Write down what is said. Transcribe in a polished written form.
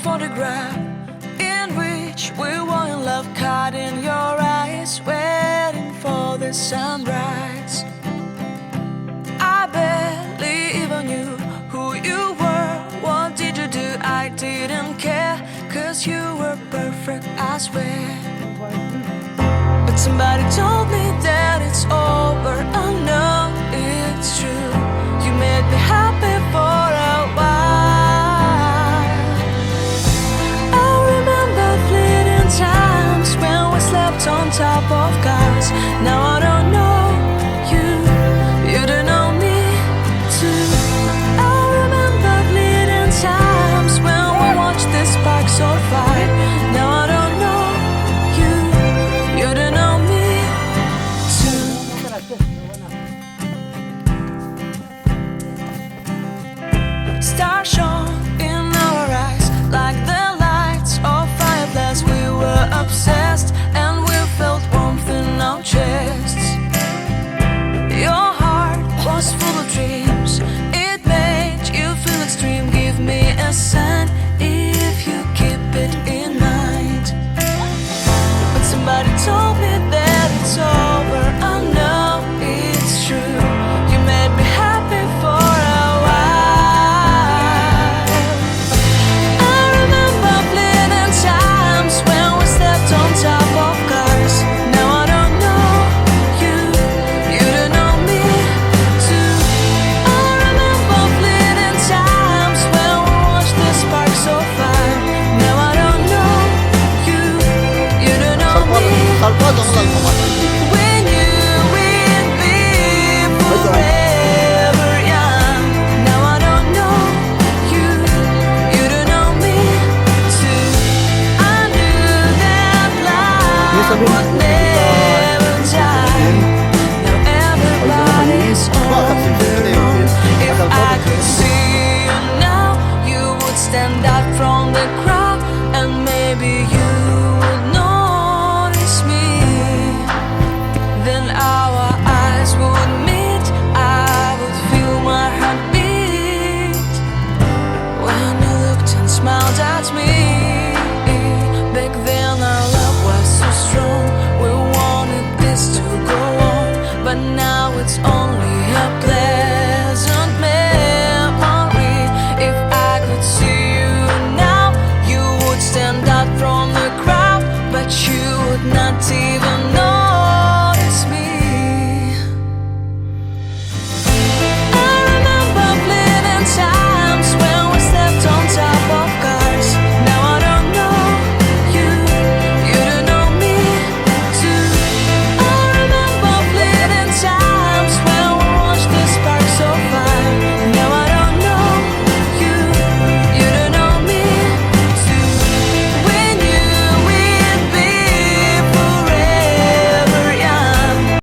photograph in which we were in love, caught in your eyes, waiting for the sunrise. I barely even knew who you were. What did you do? I didn't care, 'cause you were perfect, I swear. But somebody told me that it's over. I know it's true. You made me happy for a while. I remember fleeting times when we slept on top of cars. Now I don't know you, you don't know me too. I remember fleeting times when we watched the sparks on fire. Now I don't know you, you don't know me too. Stars shone in our eyes like the lights of fireflies. We were obsessed and we felt warmth in our chests. Your heart was full of dreams. It made you feel extreme. Give me a sign if you keep it in mind. But somebody told me that it's over. I know it's true. You made me happy for a while. I remember fleeting times when we slept on top of cars. Now I don't know you, you don't know me too. I remember fleeting times when we watched the sparks of fire. Now I don't know you, you don't know me. We knew we'd be forever young. Now I don't know you, you don't know me too. I knew that love would never die. Now everybody's on their own. If I could see you now, you would stand out from the crowd, and maybe you would notice me. Then our eyes would meet, I would feel my heart beat when you looked and smiled at me. Back then our love was so strong, we wanted this to go on, but now it's only a play.